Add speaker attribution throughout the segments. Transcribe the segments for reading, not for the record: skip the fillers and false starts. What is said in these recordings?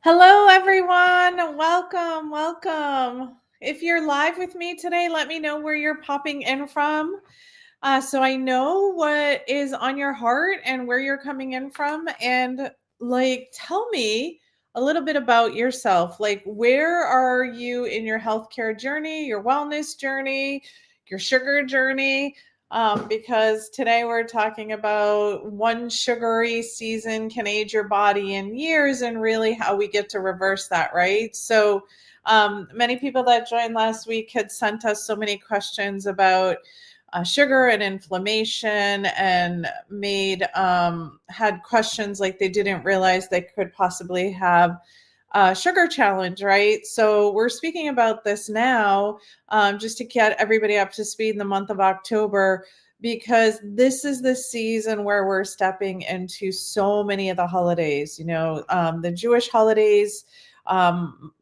Speaker 1: Hello, everyone. Welcome, welcome. If you're live with me today, let me know where you're popping in from. So I know what is on your heart and where you're coming in from. And tell me a little bit about yourself. Like, where are you in your healthcare journey, your wellness journey, your sugar journey? Because today we're talking about one sugary season can age your body in years and really how we get to reverse that, right? So, many people that joined last week had sent us so many questions about sugar and inflammation and had questions like they didn't realize they could possibly have sugar challenge, right? So we're speaking about this now, just to get everybody up to speed in the month of October, because this is the season where we're stepping into so many of the holidays. The Jewish holidays,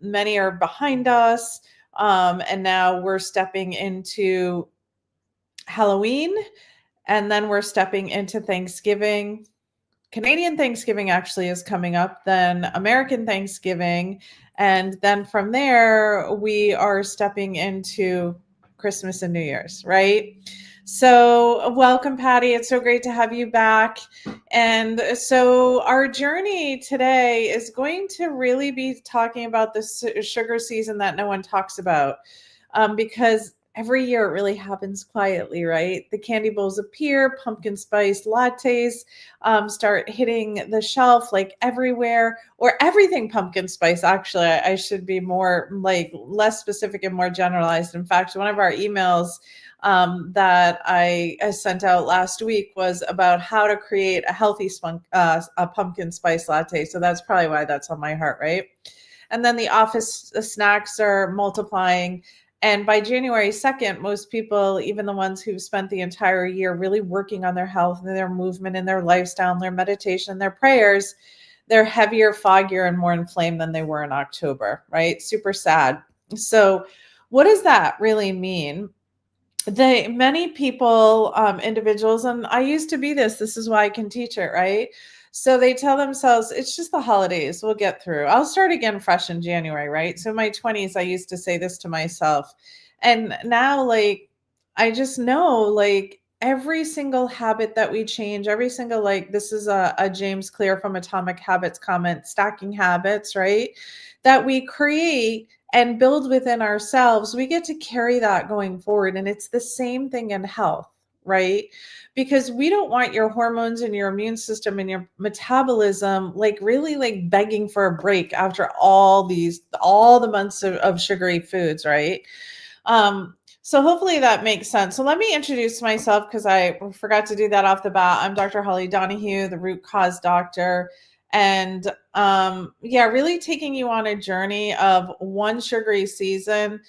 Speaker 1: many are behind us, and now we're stepping into Halloween, and then we're stepping into Thanksgiving. Canadian Thanksgiving actually is coming up, then American Thanksgiving, and then from there we are stepping into Christmas and New Year's, right? So, welcome, Patty. It's so great to have you back. And so, our journey today is going to really be talking about the sugar season that no one talks about, because every year it really happens quietly, right? The candy bowls appear, pumpkin spice lattes start hitting the shelf like everywhere, or everything pumpkin spice. Actually, I should be more less specific and more generalized. In fact, one of our emails that I sent out last week was about how to create a healthy a pumpkin spice latte. So that's probably why that's on my heart, right? And then the office snacks are multiplying. And by January 2nd, most people, even the ones who've spent the entire year really working on their health and their movement and their lifestyle and their meditation, their prayers, they're heavier, foggier, and more inflamed than they were in October, right? Super sad. So what does that really mean? Many people, individuals, and I used to be this is why I can teach it, right? So they tell themselves, it's just the holidays, we'll get through. I'll start again fresh in January, right? So in my 20s, I used to say this to myself. And now, I just know, every single habit that we change, every single, this is a James Clear from Atomic Habits comment, stacking habits, right? That we create and build within ourselves, we get to carry that going forward. And it's the same thing in health, right? Because we don't want your hormones and your immune system and your metabolism really begging for a break after all the months of sugary foods, right? So hopefully that makes sense. So let me introduce myself, because I forgot to do that off the bat. I'm Dr. Holly Donahue, the root cause doctor. And really taking you on a journey of one sugary season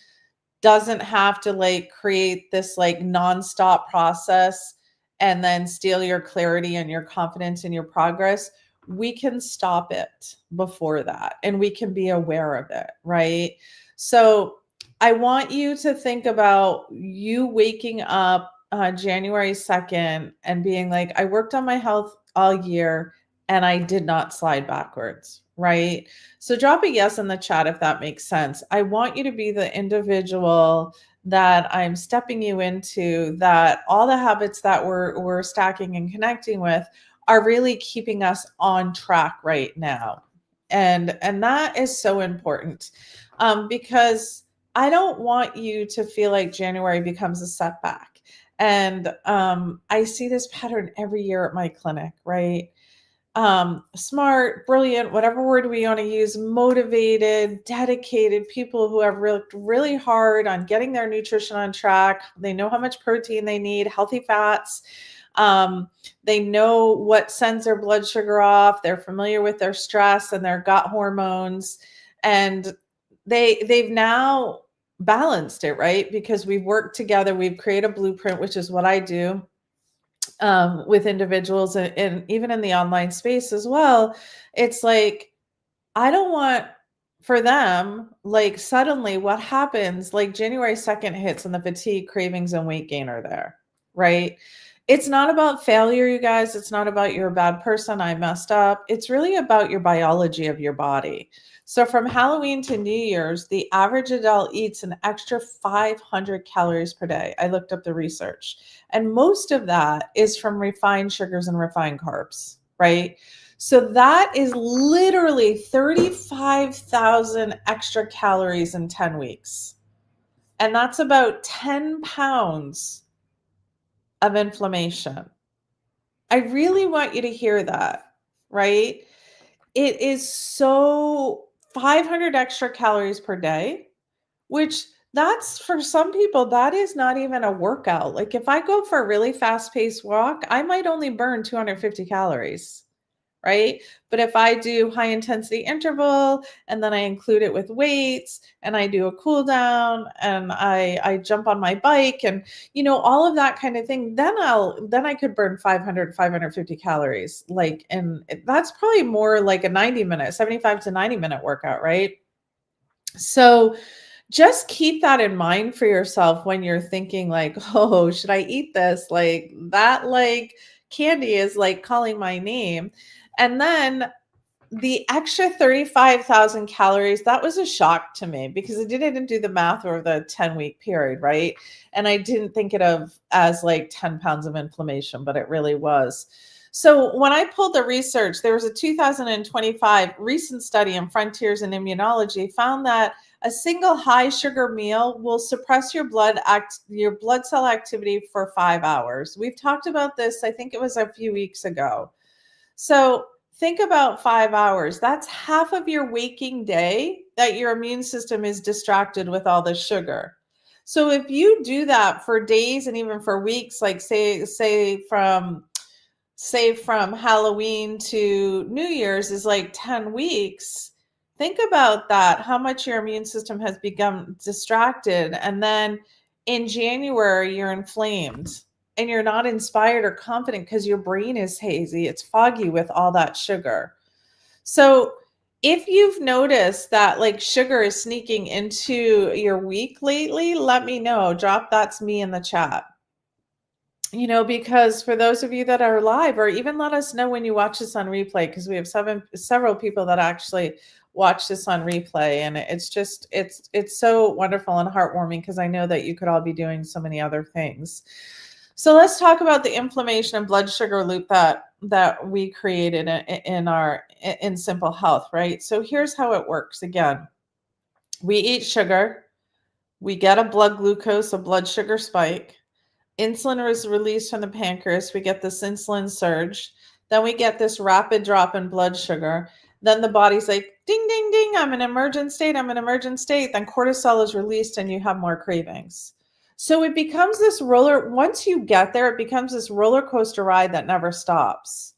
Speaker 1: doesn't have to create this nonstop process and then steal your clarity and your confidence and your progress. We can stop it before that, and we can be aware of it, right? So I want you to think about you waking up January 2nd and being like, I worked on my health all year and I did not slide backwards, right? So drop a yes in the chat if that makes sense. I want you to be the individual that I'm stepping you into, that all the habits that we're stacking and connecting with are really keeping us on track right now. And that is so important, because I don't want you to feel like January becomes a setback. And I see this pattern every year at my clinic, right? Smart, brilliant, whatever word we want to use, motivated, dedicated people who have worked really hard on getting their nutrition on track. They know how much protein they need, healthy fats. They know what sends their blood sugar off. They're familiar with their stress and their gut hormones. And they've now balanced it, right? Because we've worked together, we've created a blueprint, which is what I do with individuals, and even in the online space as well. It's like, I don't want for them, suddenly what happens, January 2nd hits and the fatigue, cravings, and weight gain are there, right? It's not about failure, you guys. It's not about you're a bad person, I messed up. It's really about your biology of your body. So from Halloween to New Year's, the average adult eats an extra 500 calories per day. I looked up the research. And most of that is from refined sugars and refined carbs, right? So that is literally 35,000 extra calories in 10 weeks. And that's about 10 pounds of inflammation. I really want you to hear that, right? It is so 500 extra calories per day, which that's for some people, that is not even a workout. Like if I go for a really fast paced walk, I might only burn 250 calories. Right? But if I do high intensity interval and then I include it with weights and I do a cool down and I jump on my bike and all of that kind of thing, then I could burn 550 calories. Like, and that's probably more like a 90-minute, 75 to 90-minute workout, right? So just keep that in mind for yourself when you're thinking like, oh, should I eat this? Like that, like candy is like calling my name. And then the extra 35,000 calories, that was a shock to me because I didn't do the math over the 10-week period, right? And I didn't think it of as like 10 pounds of inflammation, but it really was. So when I pulled the research, there was a 2025 recent study in Frontiers in Immunology found that a single high sugar meal will suppress your blood cell activity for 5 hours. We've talked about this, I think it was a few weeks ago. So think about 5 hours. That's half of your waking day that your immune system is distracted with all the sugar. So if you do that for days and even for weeks, like say from Halloween to New Year's is like 10 weeks. Think about that, how much your immune system has become distracted. And then in January, you're inflamed and you're not inspired or confident because your brain is hazy. It's foggy with all that sugar. So if you've noticed that like sugar is sneaking into your week lately, let me know. Drop "that's me" in the chat. Because for those of you that are live, or even let us know when you watch this on replay, because we have several people that actually watch this on replay, and it's so wonderful and heartwarming because I know that you could all be doing so many other things. So let's talk about the inflammation and blood sugar loop that we created in Simple Health, right? So here's how it works. Again, we eat sugar, we get a blood glucose, a blood sugar spike. Insulin is released from the pancreas. We get this insulin surge. Then we get this rapid drop in blood sugar. Then the body's like, ding, ding, ding, I'm in emergent state. I'm in emergent state. Then cortisol is released and you have more cravings. So it becomes this once you get there, it becomes this roller coaster ride that never stops.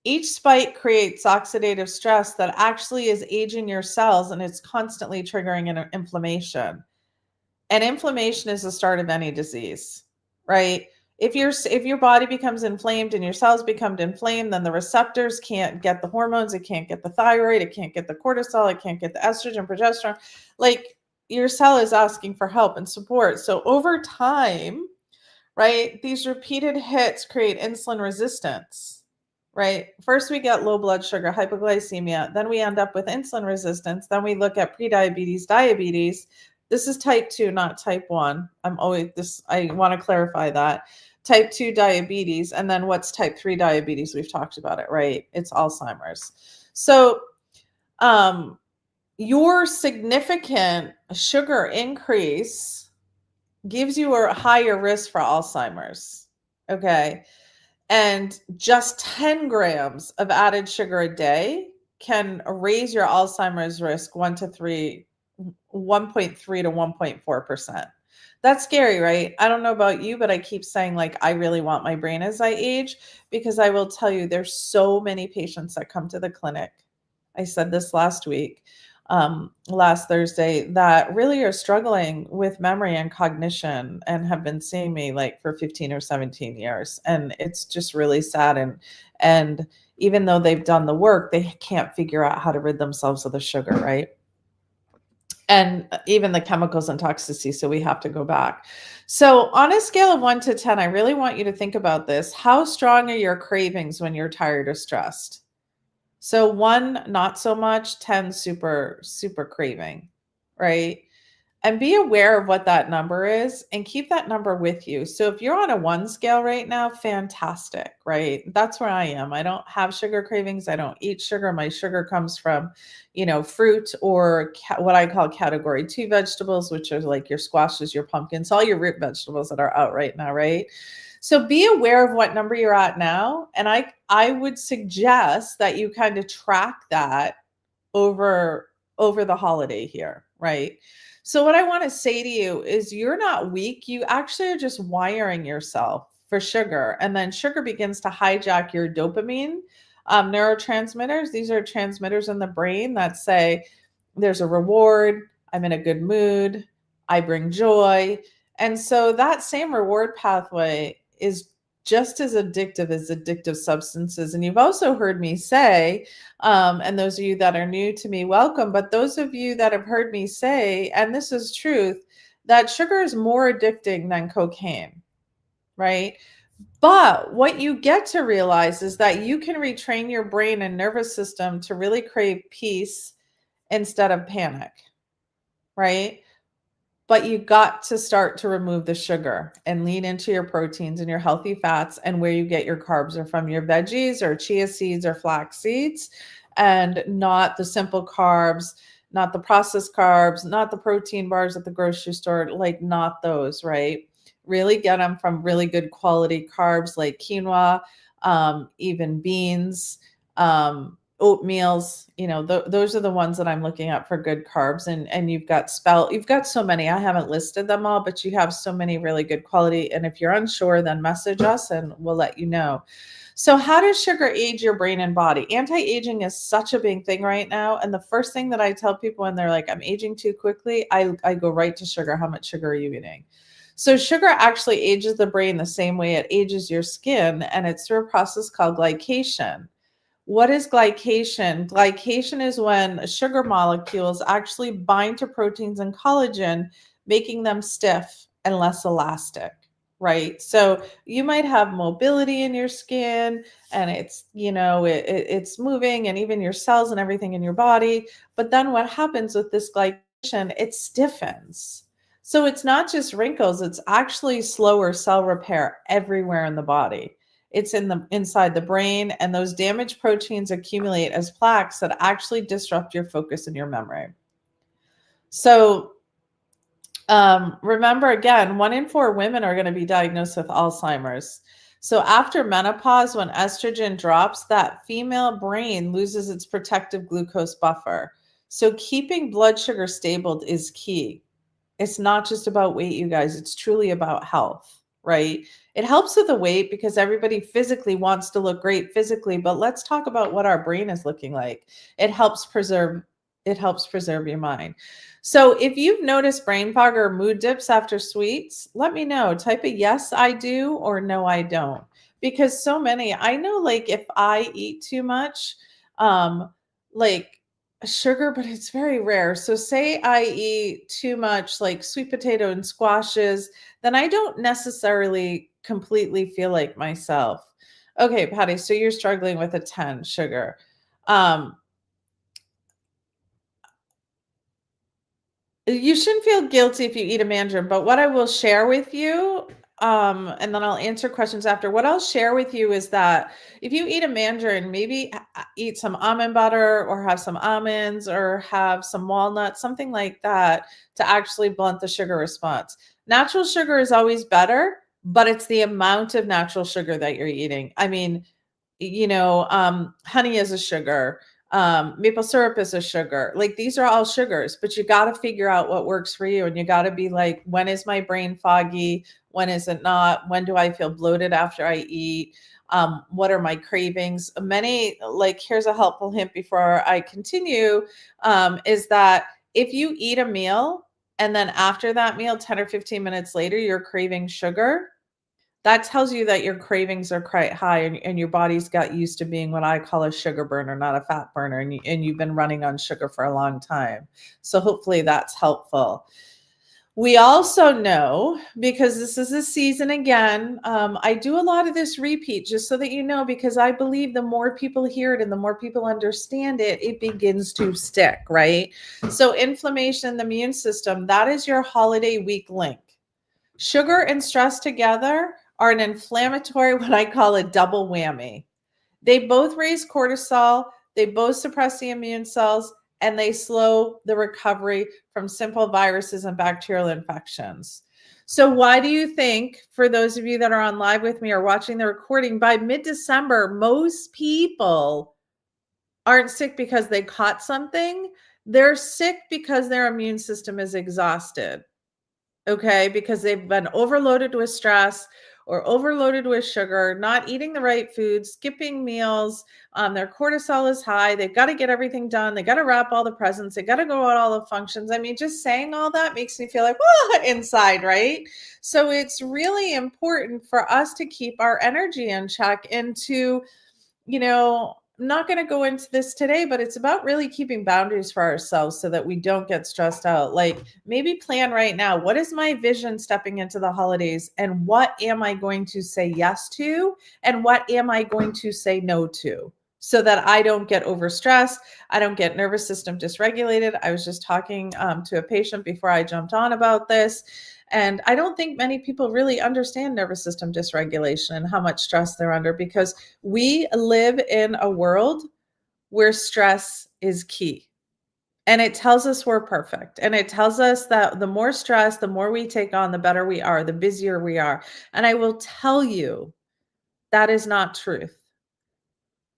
Speaker 1: Each spike creates oxidative stress that actually is aging your cells and it's constantly triggering an inflammation. And inflammation is the start of any disease, right? If your body becomes inflamed and your cells become inflamed, then the receptors can't get the hormones, it can't get the thyroid, it can't get the cortisol, it can't get the estrogen, progesterone. Like your cell is asking for help and support. So over time, right, these repeated hits create insulin resistance, right? First, we get low blood sugar, hypoglycemia. Then we end up with insulin resistance. Then we look at prediabetes, diabetes. This is type 2, not type 1. I want to clarify that. Type 2 diabetes. And then what's type 3 diabetes? We've talked about it, right? It's Alzheimer's. So your significant sugar increase gives you a higher risk for Alzheimer's. Okay. And just 10 grams of added sugar a day can raise your Alzheimer's risk 1.3 to 1.4%. That's scary, right? I don't know about you, but I keep saying like, I really want my brain as I age, because I will tell you, there's so many patients that come to the clinic. I said this last Thursday, that really are struggling with memory and cognition and have been seeing me like for 15 or 17 years. And it's just really sad. And even though they've done the work, they can't figure out how to rid themselves of the sugar, right? and even the chemicals and toxicity. So we have to go back. So, on a scale of 1 to 10, I really want you to think about this. How strong are your cravings when you're tired or stressed? So, 1, not so much, 10, super, super craving, right? And be aware of what that number is and keep that number with you. So if you're on a 1 scale right now, fantastic, right? That's where I am. I don't have sugar cravings. I don't eat sugar. My sugar comes from, fruit or what I call category 2 vegetables, which are like your squashes, your pumpkins, all your root vegetables that are out right now, right? So be aware of what number you're at now, and I would suggest that you kind of track that over the holiday here, right? So what I want to say to you is you're not weak. You actually are just wiring yourself for sugar. And then sugar begins to hijack your dopamine neurotransmitters. These are transmitters in the brain that say there's a reward, I'm in a good mood, I bring joy. And so that same reward pathway is just as addictive substances. And you've also heard me say, and those of you that are new to me, welcome. But those of you that have heard me say, and this is truth, that sugar is more addicting than cocaine, right? But what you get to realize is that you can retrain your brain and nervous system to really crave peace instead of panic, right? But you got to start to remove the sugar and lean into your proteins and your healthy fats, and where you get your carbs are from your veggies or chia seeds or flax seeds, and not the simple carbs, not the processed carbs, not the protein bars at the grocery store, like not those, right? Really get them from really good quality carbs like quinoa, even beans, oatmeals, those are the ones that I'm looking at for good carbs. And you've got so many. I haven't listed them all, but you have so many really good quality. And if you're unsure, then message us and we'll let you know. So how does sugar age your brain and body? Anti-aging is such a big thing right now. And the first thing that I tell people when they're like, I'm aging too quickly, I go right to sugar. How much sugar are you eating? So sugar actually ages the brain the same way it ages your skin, and it's through a process called glycation. What is glycation? Glycation is when sugar molecules actually bind to proteins and collagen, making them stiff and less elastic, right? So you might have mobility in your skin, and it's moving, and even your cells and everything in your body. But then what happens with this glycation? It stiffens. So it's not just wrinkles, it's actually slower cell repair everywhere in the body. It's inside the brain, and those damaged proteins accumulate as plaques that actually disrupt your focus and your memory. So remember, again, 1 in 4 women are going to be diagnosed with Alzheimer's. So after menopause, when estrogen drops, that female brain loses its protective glucose buffer. So keeping blood sugar stable is key. It's not just about weight, you guys. It's truly about health, right? It helps with the weight because everybody physically wants to look great physically, but let's talk about what our brain is looking like. It helps preserve your mind. So if you've noticed brain fog or mood dips after sweets, let me know. Type a yes, I do, or no, I don't. Because so many, I know, like if I eat too much, like sugar, but it's very rare. So say I eat too much like sweet potato and squashes, then I don't necessarily completely feel like myself. Okay, Patty, so you're struggling with a 10 sugar. Um, You shouldn't feel guilty if you eat a mandarin, but what I will share with you, and then I'll answer questions after. What I'll share with you is that if you eat a mandarin, maybe eat some almond butter or have some almonds or have some walnuts, something like that, to actually blunt the sugar response. Natural sugar is always better, but it's the amount of natural sugar that you're eating. I mean, honey is a sugar, maple syrup is a sugar. Like these are all sugars, but you got to figure out what works for you. And you got to be like, when is my brain foggy? When is it not? When do I feel bloated after I eat? What are my cravings? Here's a helpful hint before I continue, is that if you eat a meal and then after that meal, 10 or 15 minutes later, you're craving sugar, that tells you that your cravings are quite high, and your body's got used to being what I call a sugar burner, not a fat burner. And you've been running on sugar for a long time. So hopefully that's helpful. We also know, because this is a season again, I do a lot of this repeat just so that you know, because I believe the more people hear it and the more people understand it, it begins to stick, right? So inflammation in the immune system, that is your holiday week link. Sugar and stress together are an inflammatory, what I call a double whammy. They both raise cortisol, they both suppress the immune cells, and they slow the recovery from simple viruses and bacterial infections. So why do you think, for those of you that are on live with me or watching the recording, by mid-December, most people aren't sick because they caught something? They're sick because their immune system is exhausted. Okay, because they've been overloaded with stress or overloaded with sugar, not eating the right food, skipping meals. Their cortisol is high. They've got to get everything done. They got to wrap all the presents. They got to go out all the functions. I mean, just saying all that makes me feel like, well, inside, right? So it's really important for us to keep our energy in check and to, I'm not going to go into this today, but it's about really keeping boundaries for ourselves so that we don't get stressed out. Like, maybe plan right now, what is my vision stepping into the holidays, and what am I going to say yes to, and what am I going to say no to, so that I don't get overstressed, I don't get nervous system dysregulated. I was just talking to a patient before I jumped on about this. And I don't think many people really understand nervous system dysregulation and how much stress they're under, because we live in a world where stress is key. And it tells us we're perfect. And it tells us that the more stress, the more we take on, the better we are, the busier we are. And I will tell you, that is not truth,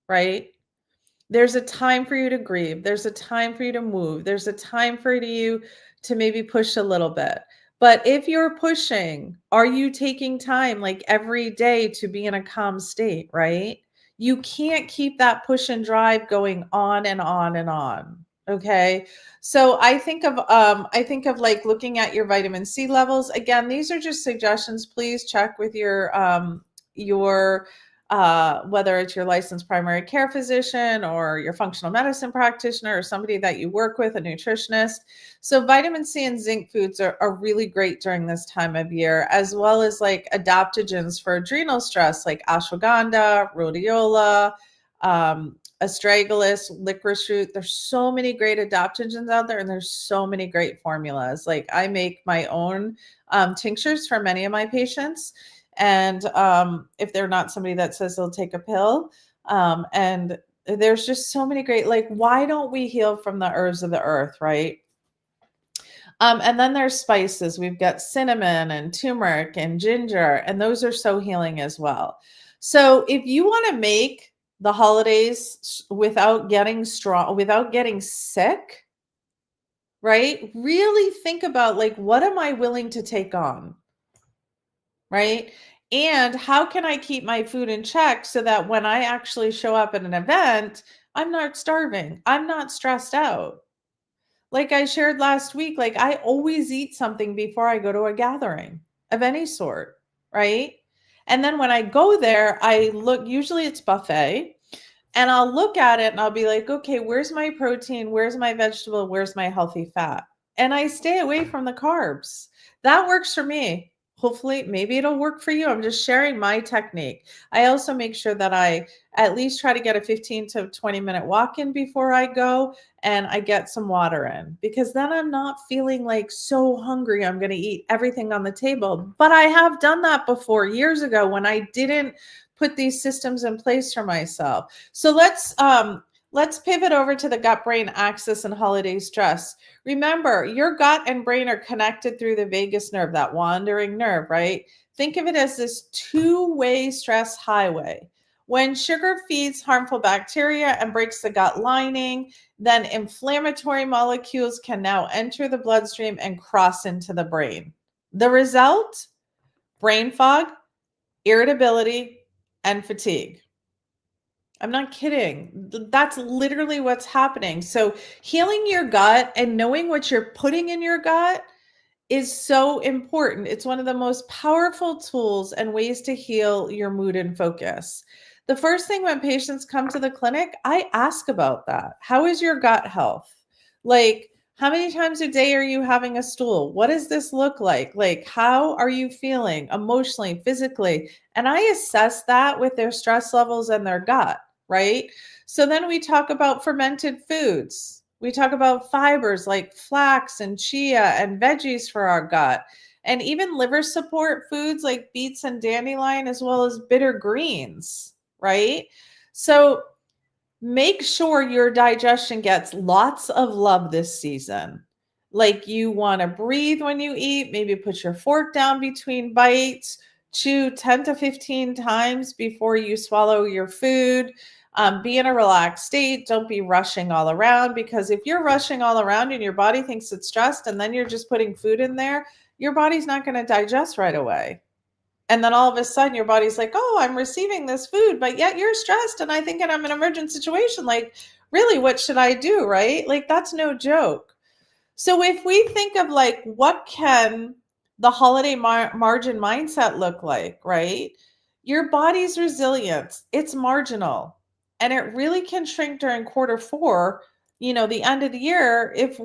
Speaker 1: right? There's a time for you to grieve. There's a time for you to move. There's a time for you to maybe push a little bit. But if you're pushing, are you taking time like every day to be in a calm state, right? You can't keep that push and drive going on and on and on. Okay. So I think of like looking at your vitamin C levels. Again, these are just suggestions. Please check with your whether it's your licensed primary care physician or your functional medicine practitioner or somebody that you work with, a nutritionist. So vitamin C and zinc foods are really great during this time of year, as well as like adaptogens for adrenal stress, like ashwagandha, rhodiola, astragalus, licorice root. There's so many great adaptogens out there, and there's so many great formulas. Like, I make my own tinctures for many of my patients. And if they're not somebody that says they'll take a pill, and there's just so many great, like, why don't we heal from the herbs of the earth, right? And then there's spices. We've got cinnamon and turmeric and ginger, and those are so healing as well. So if you want to make the holidays without getting strong, without getting sick, right? Really think about, like, what am I willing to take on? Right? And how can I keep my food in check so that when I actually show up at an event, I'm not starving, I'm not stressed out. Like I shared last week, like, I always eat something before I go to a gathering of any sort, right? And then when I go there, I look, usually it's buffet, and I'll look at it and I'll be like, okay, where's my protein? Where's my vegetable? Where's my healthy fat? And I stay away from the carbs. That works for me. Hopefully, maybe it'll work for you. I'm just sharing my technique. I also make sure that I at least try to get a 15 to 20-minute walk in before I go, and I get some water in, because then I'm not feeling like so hungry I'm going to eat everything on the table. But I have done that before years ago when I didn't put these systems in place for myself. So let's pivot over to the gut-brain axis and holiday stress. Remember, your gut and brain are connected through the vagus nerve, that wandering nerve, right? Think of it as this two-way stress highway. When sugar feeds harmful bacteria and breaks the gut lining, then inflammatory molecules can now enter the bloodstream and cross into the brain. The result? Brain fog, irritability, and fatigue. I'm not kidding. That's literally what's happening. So healing your gut and knowing what you're putting in your gut is so important. It's one of the most powerful tools and ways to heal your mood and focus. The first thing when patients come to the clinic, I ask about that. How is your gut health? Like, how many times a day are you having a stool? What does this look like? Like, how are you feeling emotionally, physically? And I assess that with their stress levels and their gut, right? So then we talk about fermented foods. We talk about fibers like flax and chia and veggies for our gut, and even liver support foods like beets and dandelion, as well as bitter greens, right? So make sure your digestion gets lots of love this season. Like, you want to breathe when you eat, maybe put your fork down between bites, chew 10 to 15 times before you swallow your food. Be in a relaxed state. Don't be rushing all around, because if you're rushing all around and your body thinks it's stressed and then you're just putting food in there, your body's not going to digest right away. And then all of a sudden your body's like, oh, I'm receiving this food, but yet you're stressed. And I think I'm in an emergent situation. Like, really, what should I do? Right? Like, that's no joke. So if we think of like, what can the holiday margin mindset look like, right? Your body's resilience, it's marginal. And it really can shrink during quarter four, the end of the year, if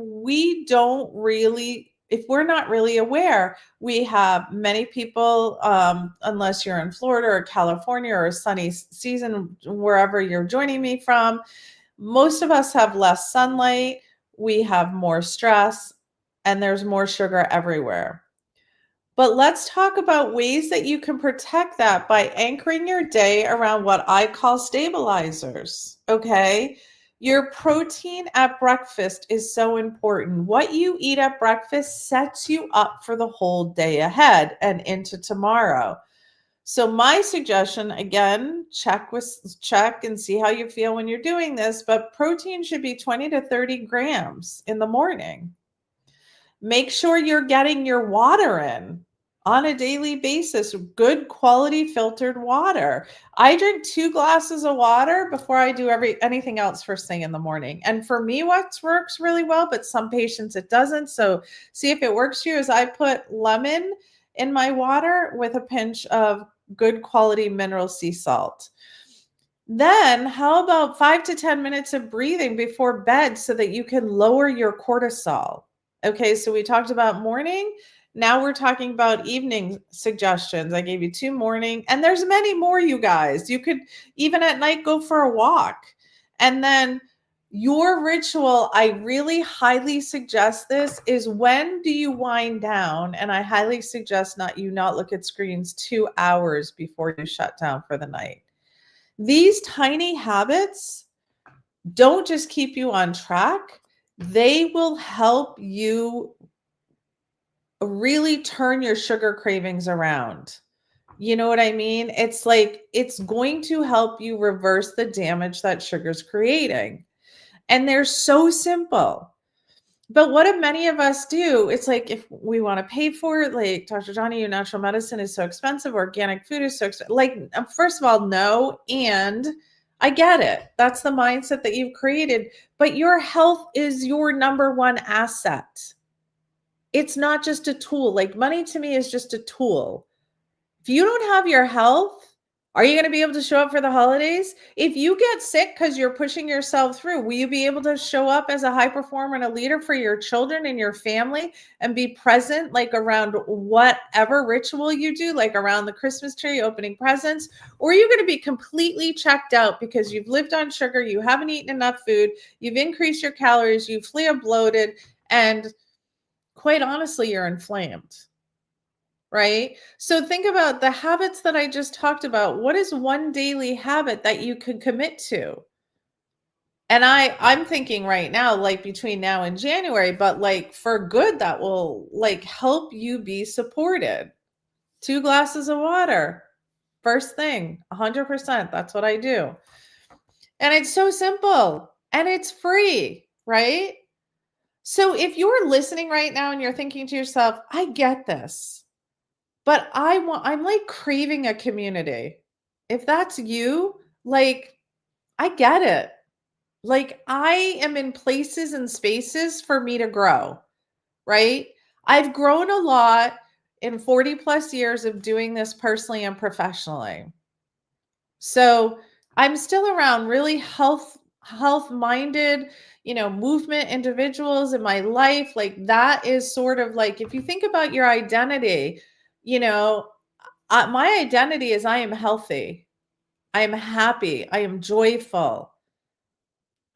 Speaker 1: we're not really aware. We have many people, unless you're in Florida or California or a sunny season, wherever you're joining me from, most of us have less sunlight, we have more stress, and there's more sugar everywhere. But let's talk about ways that you can protect that by anchoring your day around what I call stabilizers. Okay. Your protein at breakfast is so important. What you eat at breakfast sets you up for the whole day ahead and into tomorrow. So my suggestion, again, check and see how you feel when you're doing this, but protein should be 20 to 30 grams in the morning. Make sure you're getting your water in on a daily basis, good quality filtered water. I drink 2 glasses of water before I do anything else first thing in the morning. And for me, what works really well, but some patients it doesn't. So see if it works for you, is I put lemon in my water with a pinch of good quality mineral sea salt. Then how about 5 to 10 minutes of breathing before bed so that you can lower your cortisol? Okay, so we talked about morning. Now we're talking about evening suggestions. I gave you 2 morning, and there's many more, you guys. You could even at night go for a walk. And then your ritual, I really highly suggest this, is when do you wind down? And I highly suggest not look at screens 2 hours before you shut down for the night. These tiny habits don't just keep you on track, they will help you really turn your sugar cravings around. You know what I mean? It's like, it's going to help you reverse the damage that sugar's creating. And they're so simple. But what do many of us do? It's like, if we want to pay for it, like Dr. Donahue, natural medicine is so expensive, organic food is so expensive. Like, first of all, no. And I get it. That's the mindset that you've created. But your health is your number one asset. It's not just a tool. Like, money to me is just a tool. If you don't have your health, are you going to be able to show up for the holidays? If you get sick because you're pushing yourself through, will you be able to show up as a high performer and a leader for your children and your family and be present, like around whatever ritual you do, like around the Christmas tree, opening presents? Or are you going to be completely checked out because you've lived on sugar, you haven't eaten enough food, you've increased your calories, you feel bloated, and quite honestly, you're inflamed? Right? So think about the habits that I just talked about. What is one daily habit that you could commit to? And I'm thinking right now, like between now and January, but like for good, that will like help you be supported. 2 glasses of water. First thing, 100%. That's what I do. And it's so simple and it's free, right? So if you're listening right now and you're thinking to yourself, I get this, but I'm like craving a community. If that's you, like, I get it. Like, I am in places and spaces for me to grow, right? I've grown a lot in 40 plus years of doing this personally and professionally. So I'm still around really health minded, movement individuals in my life. Like that is sort of like, if you think about your identity, you know, my identity is I am healthy. I am happy. I am joyful.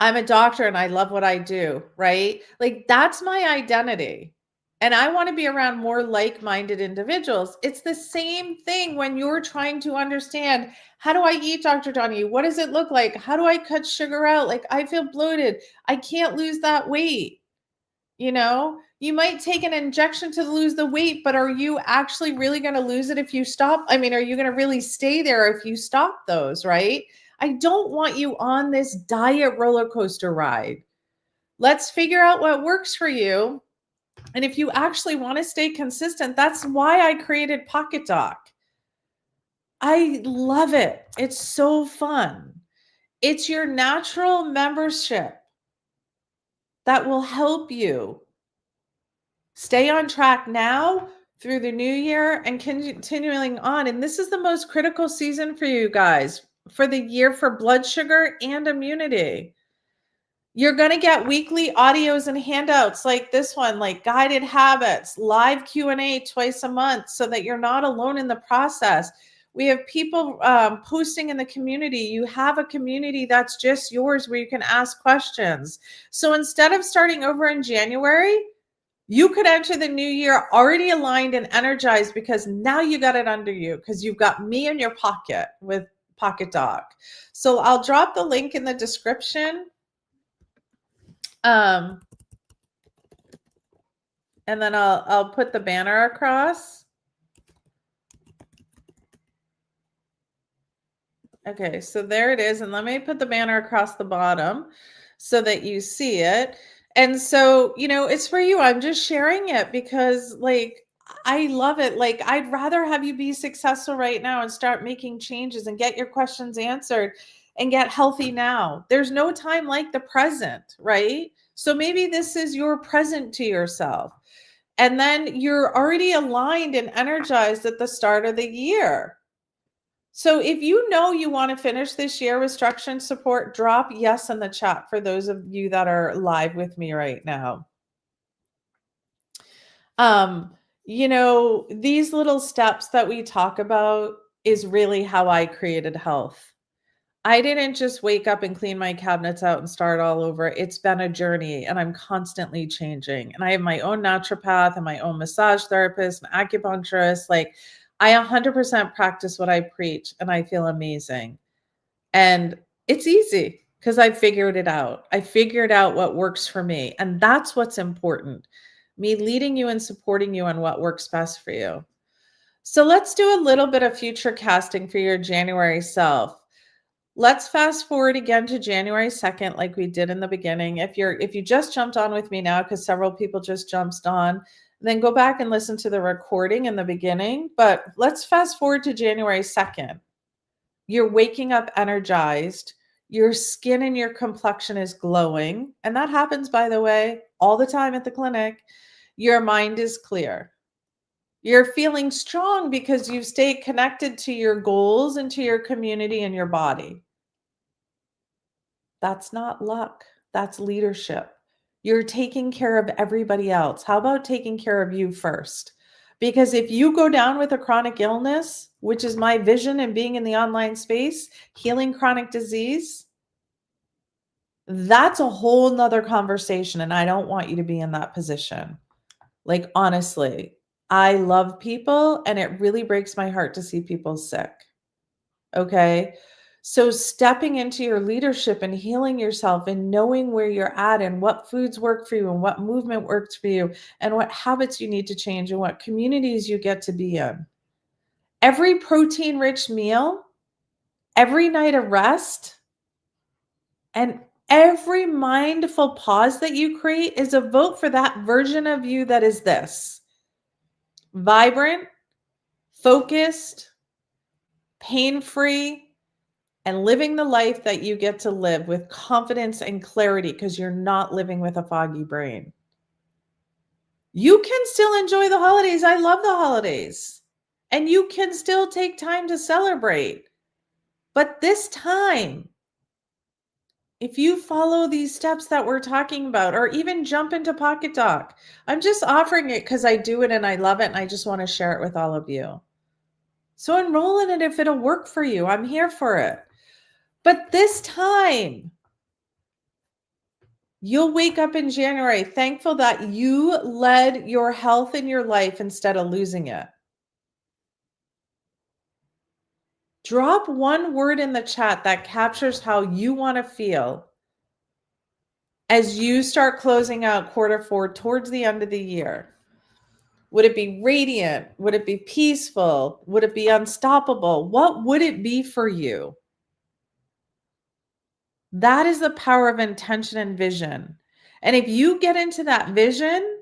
Speaker 1: I'm a doctor and I love what I do, right? Like that's my identity. And I want to be around more like-minded individuals. It's the same thing when you're trying to understand, how do I eat, Dr. Donahue? What does it look like? How do I cut sugar out? Like I feel bloated. I can't lose that weight. You might take an injection to lose the weight, but are you actually really going to lose it if you stop? I mean, are you going to really stay there if you stop those, right? I don't want you on this diet roller coaster ride. Let's figure out what works for you. And if you actually want to stay consistent, that's why I created Pocket Doc. I love it. It's so fun. It's your natural membership that will help you stay on track now through the new year and continuing on. And this is the most critical season for you guys for the year for blood sugar and immunity. You're going to get weekly audios and handouts like this one, like guided habits, live Q&A twice a month so that you're not alone in the process. We have people posting in the community. You have a community that's just yours where you can ask questions. So instead of starting over in January, you could enter the new year already aligned and energized because now you got it under you because you've got me in your pocket with Pocket Doc. So I'll drop the link in the description. And then I'll put the banner across. Okay, so there it is. And let me put the banner across the bottom so that you see it. And so, it's for you. I'm just sharing it because like, I love it. Like, I'd rather have you be successful right now and start making changes and get your questions answered and get healthy now. There's no time like the present, right? So maybe this is your present to yourself. And then you're already aligned and energized at the start of the year. So if you know you want to finish this year with structure and support, drop yes in the chat for those of you that are live with me right now. These little steps that we talk about is really how I created health. I didn't just wake up and clean my cabinets out and start all over. It's been a journey and I'm constantly changing. And I have my own naturopath and my own massage therapist and acupuncturist. Like I 100% practice what I preach and I feel amazing. And it's easy because I figured it out. I figured out what works for me. And that's what's important. Me leading you and supporting you on what works best for you. So let's do a little bit of future casting for your January self. Let's fast forward again to January 2nd, like we did in the beginning. If you just jumped on with me now, because several people just jumped on, then go back and listen to the recording in the beginning. But let's fast forward to January 2nd. You're waking up energized. Your skin and your complexion is glowing. And that happens, by the way, all the time at the clinic. Your mind is clear. You're feeling strong because you've stayed connected to your goals and to your community and your body. That's not luck. That's leadership. You're taking care of everybody else. How about taking care of you first? Because if you go down with a chronic illness, which is my vision and being in the online space, healing chronic disease, that's a whole nother conversation. And I don't want you to be in that position. Like, honestly, I love people and it really breaks my heart to see people sick. Okay. So stepping into your leadership and healing yourself and knowing where you're at and what foods work for you and what movement works for you and what habits you need to change and what communities you get to be in. Every protein rich meal, every night of rest, and every mindful pause that you create is a vote for that version of you that is this: vibrant, focused, pain-free, and living the life that you get to live with confidence and clarity because you're not living with a foggy brain. You can still enjoy the holidays. I love the holidays. And you can still take time to celebrate. But this time, if you follow these steps that we're talking about, or even jump into Pocket Doc, I'm just offering it because I do it and I love it and I just want to share it with all of you. So enroll in it if it'll work for you. I'm here for it. But this time, you'll wake up in January thankful that you led your health in your life instead of losing it. Drop one word in the chat that captures how you want to feel as you start closing out Q4 towards the end of the year. Would it be radiant? Would it be peaceful? Would it be unstoppable? What would it be for you? That is the power of intention and vision. And if you get into that vision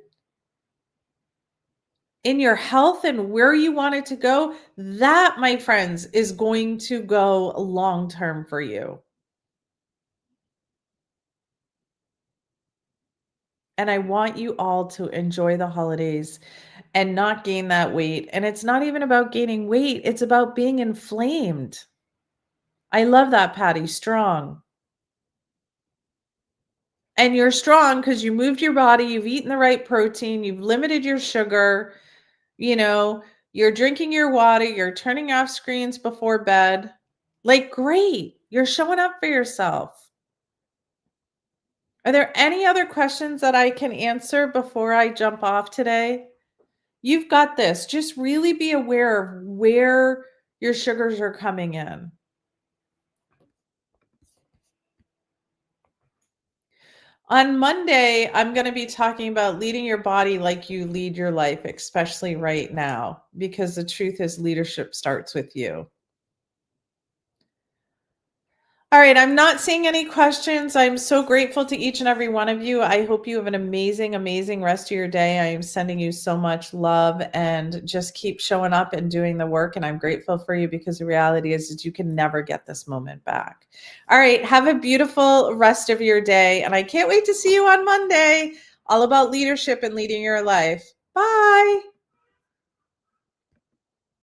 Speaker 1: in your health and where you want it to go, that, my friends, is going to go long term for you. And I want you all to enjoy the holidays and not gain that weight. And it's not even about gaining weight, it's about being inflamed. I love that, Patty. Strong. And you're strong because you moved your body, you've eaten the right protein, you've limited your sugar, you're drinking your water, you're turning off screens before bed. Like, great. You're showing up for yourself. Are there any other questions that I can answer before I jump off today? You've got this. Just really be aware of where your sugars are coming in. On Monday, I'm going to be talking about leading your body like you lead your life, especially right now, because the truth is leadership starts with you. All right, I'm not seeing any questions. I'm so grateful to each and every one of you. I hope you have an amazing, amazing rest of your day. I am sending you so much love, and just keep showing up and doing the work. And I'm grateful for you because the reality is that you can never get this moment back. All right, have a beautiful rest of your day. And I can't wait to see you on Monday, all about leadership and leading your life. Bye.